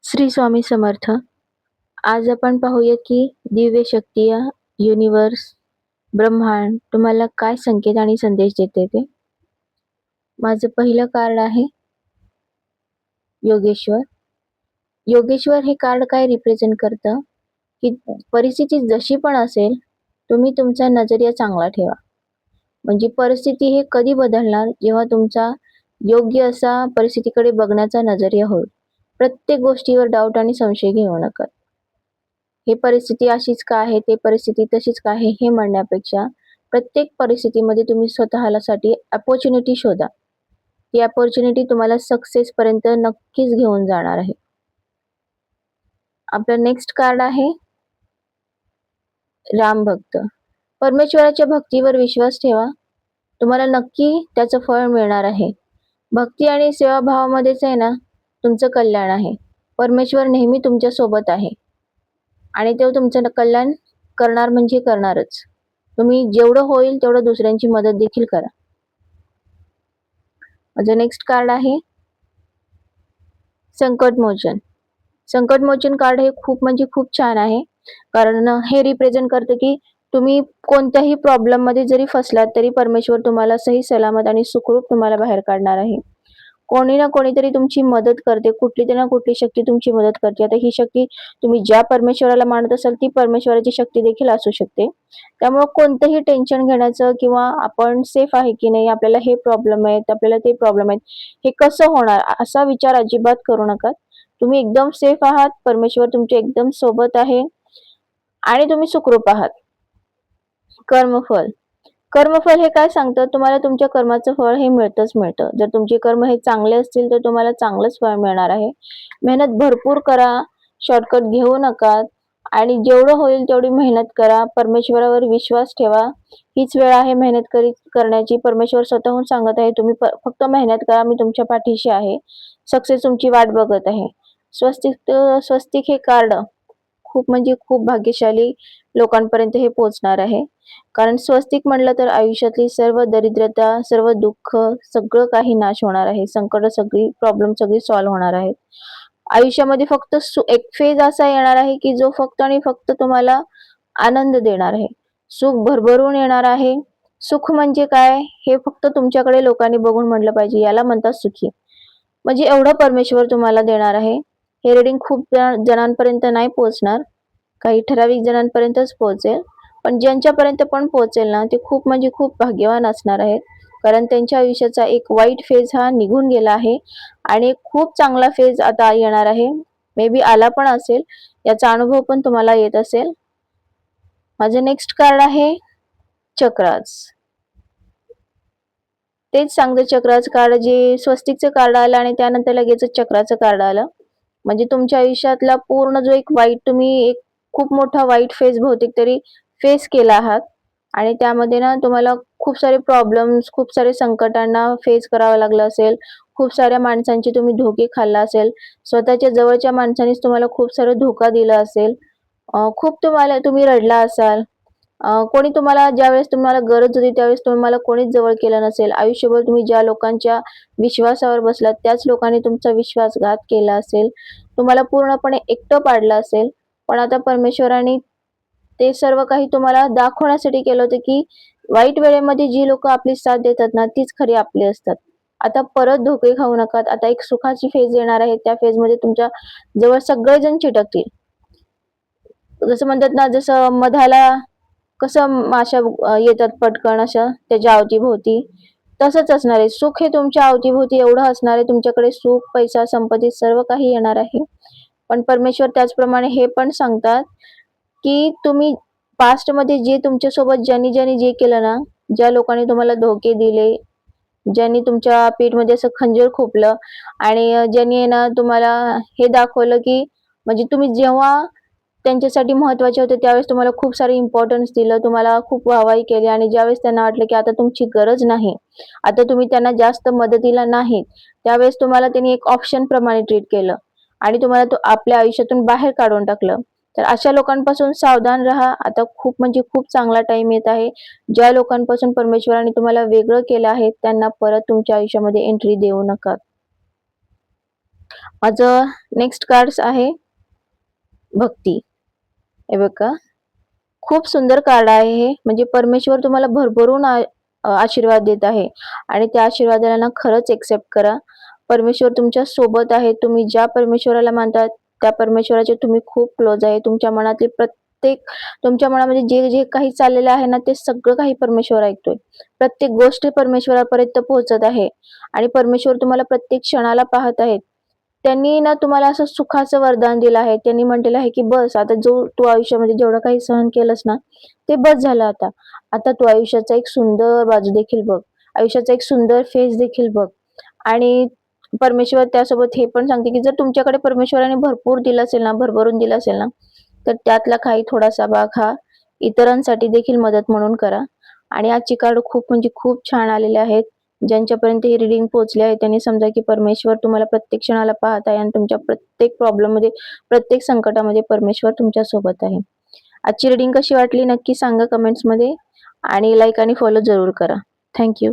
श्री स्वामी समर्थ. आज आपण पाहूया की दिव्य शक्ती या युनिवर्स, ब्रह्मांड तुम्हाला काय संकेत आणि संदेश देते ते. माझं पहिलं कार्ड आहे योगेश्वर. योगेश्वर हे कार्ड काय रिप्रेझेंट करतं की परिस्थिती जशी पण असेल, तुम्ही तुमचा नजरिया चांगला ठेवा. म्हणजे परिस्थिती हे कधी बदलणार जेव्हा तुमचा योग्य असा परिस्थितीकडे बघण्याचा नजरिया होईल. प्रत्येक गोष्टीवर डाऊट आणि संशय घेऊ नका. हे परिस्थिती अशीच का आहे, ते परिस्थिती तशीच का आहे हे म्हणण्यापेक्षा प्रत्येक परिस्थितीमध्ये तुम्ही स्वतःसाठी अपॉर्च्युनिटी शोधा. ती अपॉर्च्युनिटी तुम्हाला सक्सेसपर्यंत नक्कीच घेऊन जाणार आहे. आपलं नेक्स्ट कार्ड आहे रामभक्त. परमेश्वराच्या भक्तीवर विश्वास ठेवा. तुम्हाला नक्की त्याचं फळ मिळणार आहे. भक्ती आणि सेवाभावामध्येच आहे ना तुमचं कल्याण आहे. परमेश्वर नेहमी तुमच्या सोबत आहे आणि तो तुमचं कल्याण करणार म्हणजे करणारच. तुम्ही जेवढं होईल तेवढं दुसऱ्यांची मदत देखील करा. माझं नेक्स्ट कार्ड आहे संकटमोचन. संकटमोचन कार्ड हे खूप म्हणजे खूप छान आहे, कारण हे रिप्रेझेंट करतं की तुम्ही कोणत्याही प्रॉब्लेम मध्ये जरी फसलात तरी परमेश्वर तुम्हाला सही सलामत आणि सुखरूप तुम्हाला बाहेर काढणार आहे. कोणी ना कोणीतरी तुमची मदत करते, कुठली ना कुठली शक्ती तुमची मदत करते. आता ही शक्ती तुम्ही ज्या परमेश्वराला मानत असाल ती परमेश्वराची शक्ती देखील असू शकते. त्यामुळे कोणतंही टेन्शन घेण्याचं किंवा आपण सेफ आहे की नाही, आपल्याला हे प्रॉब्लेम आहेत, आपल्याला ते प्रॉब्लेम आहेत, हे कसं होणार असा विचार अजिबात करू नका. तुम्ही एकदम सेफ आहात, परमेश्वर तुमच्या एकदम सोबत आहे आणि तुम्ही सुखरूप आहात. कर्मफल. कर्मफल हे काय सांगतं, तुम्हाला तुमच्या कर्माचं फळ हे मिळतंच मिळतं. जर तुमचे कर्म हे चांगले असतील तर तुम्हाला चांगलंच फळ मिळणार आहे. मेहनत भरपूर करा, शॉर्टकट घेऊ नका आणि जेवढं होईल तेवढी मेहनत करा. परमेश्वरावर विश्वास ठेवा. हीच वेळ आहे मेहनत करण्याची. परमेश्वर स्वतःहून सांगत आहे, तुम्ही फक्त मेहनत करा, मी तुमच्या पाठीशी आहे. सक्सेस तुमची वाट बघत आहे. स्वस्तिक हे कार्ड खूप म्हणजे खूप भाग्यशाली लोकांपर्यंत हे पोहोचणार आहे. कारण स्वस्तिक म्हटलं तर आयुष्यातली सर्व दरिद्रता, सर्व दुःख, सगळं काही नाश होणार आहे. संकट सगळी, प्रॉब्लेम सगळी सॉल्व्ह होणार आहेत. आयुष्यामध्ये फक्त एक फेज असा येणार आहे की जो फक्त आणि फक्त तुम्हाला आनंद देणार आहे. सुख भरभरून येणार आहे. सुख म्हणजे काय हे फक्त तुमच्याकडे लोकांनी बघून म्हटलं पाहिजे, याला म्हणतात सुखी. म्हणजे एवढं परमेश्वर तुम्हाला देणार आहे. हे रीडिंग खूप जणांपर्यंत नाही पोहोचणार, काही ठराविक जणांपर्यंतच पोहोचेल. पण ज्यांच्यापर्यंत पण पोहोचेल ना, ते खूप म्हणजे खूप भाग्यवान असणार आहेत. कारण त्यांच्या आयुष्याचा एक वाईट फेज हा निघून गेला आहे आणि खूप चांगला फेज आता येणार आहे. मे बी आला पण असेल, याचा अनुभव पण तुम्हाला येत असेल. माझे नेक्स्ट कार्ड आहे चक्रास. तेच सांगते, चक्राचं कार्ड जे स्वस्तिकचं कार्ड आलं आणि त्यानंतर लगेच चक्राचं कार्ड आलं. म्हणजे तुमच्या आयुष्यातला पूर्ण जो एक वाईट, तुम्ही एक खूप मोठा वाईट फेज बहुतेक तरी फेस केला आहात आणि त्यामध्ये ना तुम्हाला खूप सारे प्रॉब्लेम्स, खूप सारे संकटांना फेस करावं लागलं असेल. खूप साऱ्या माणसांचे तुम्ही धोके खाल्ला असेल. स्वतःच्या जवळच्या माणसांनीच तुम्हाला खूप सारं धोका दिला असेल. खूप तुम्ही रडला असाल. कोणी तुम्हाला ज्यावेळेस तुम्हाला गरज होती त्यावेळेस तुम्हाला कोणीच जवळ केलं नसेल. आयुष्यभर तुम्ही ज्या लोकांच्या विश्वासावर बसलात त्याच लोकांनी तुमचा विश्वासघात केला असेल. तुम्हाला पूर्णपणे एकटं पाडलं असेल. पण आता परमेश्वराने ते सर्व काही तुम्हाला दाखवण्यासाठी केलं होतं की वाईट वेळेमध्ये जी लोक आपली साथ देतात ना, तीच खरी आपली असतात. आता परत धोके खाऊ नका. आता एक सुखाची फेज येणार आहे. त्या फेजमध्ये तुमच्या जवळ सगळेजण चिटकतील. जसं म्हणतात ना, जसं मधाला कसं माशा येतात पटकन अशा त्याच्या अवतीभोवती, तसंच असणार आहे. सुख हे तुमच्या अवतीभोवती एवढं असणार आहे. तुमच्याकडे सुख, पैसा, संपत्ती सर्व काही येणार आहे. पण परमेश्वर त्याचप्रमाणे हे पण सांगतात की तुम्ही पास्टमध्ये जे तुमच्यासोबत ज्यांनी जे केलं ना, ज्या लोकांनी तुम्हाला धोके दिले, ज्यांनी तुमच्या पीठमध्ये असं खंजीर खोपलं आणि ज्यांनी ना तुम्हाला हे दाखवलं की म्हणजे तुम्ही जेव्हा त्यांच्यासाठी महत्त्वाचे होते त्यावेळेस तुम्हाला खूप सारे इम्पॉर्टन्स दिलं, तुम्हाला खूप वाहवाही केली आणि ज्यावेळेस त्यांना वाटलं की आता तुमची गरज नाही, आता तुम्ही त्यांना जास्त मदतीला नाही, त्यावेळेस तुम्हाला त्यांनी एक ऑप्शन प्रमाणे ट्रीट केलं आणि तुम्हाला तो आपल्या आयुष्यातून बाहेर काढून टाकलं. तर अशा लोकांपासून सावधान राहा. आता खूप म्हणजे खूप चांगला टाइम येत आहे. ज्या लोकांपासून परमेश्वराने तुम्हाला वेगळं केलं आहे त्यांना परत तुमच्या आयुष्यामध्ये एंट्री देऊ नका. माझं नेक्स्ट कार्ड्स आहे भक्ती. हे बघा, खूप सुंदर कार्ड आहे हे. म्हणजे परमेश्वर तुम्हाला भरभरून आशीर्वाद देत आहे आणि त्या आशीर्वादाला ना खरंच एक्सेप्ट करा. परमेश्वर तुमच्या सोबत आहे. तुम्ही ज्या परमेश्वराला मानतात त्या परमेश्वराचे तुम्ही खूप क्लोज आहे. तुमच्या मनामध्ये जे जे काही चाललेलं आहे ना, ते सगळं काही परमेश्वर ऐकतोय. प्रत्येक गोष्ट परमेश्वरापर्यंत पोहोचत आहे आणि परमेश्वर तुम्हाला प्रत्येक क्षणाला पाहत आहेत. त्यांनी ना तुम्हाला असं सुखाचं वरदान दिलं आहे. त्यांनी म्हटलेलं आहे, की बस आता जो तू आयुष्यामध्ये जेवढं काही सहन केलंस ना, ते बस झालं आता. आता तू आयुष्याचा एक सुंदर बाजू देखील बघ. आयुष्याचा एक सुंदर फेस देखील बघ. आणि परमेश्वर त्यासोबत हे पण सांगते, की जर तुमच्याकडे परमेश्वराने भरपूर दिलं असेल ना, भरभरून दिलं असेल ना, तर त्यातला काही थोडासा भाग हा इतरांसाठी देखील मदत म्हणून करा. आणि आजची कार्ड खूप म्हणजे खूप छान आलेले आहेत. ज्यांच्यापर्यंत ही रीडिंग पोहोचली आहे त्यांनी समजा, की परमेश्वर तुम्हाला प्रत्येक क्षणाला पाहत आहे आणि तुमच्या प्रत्येक प्रॉब्लेममध्ये, प्रत्येक संकटामध्ये परमेश्वर तुमच्या सोबत आहे. आजची रीडिंग कशी वाटली नक्की सांगा कमेंट्समध्ये आणि लाईक आणि फॉलो जरूर करा. Thank you.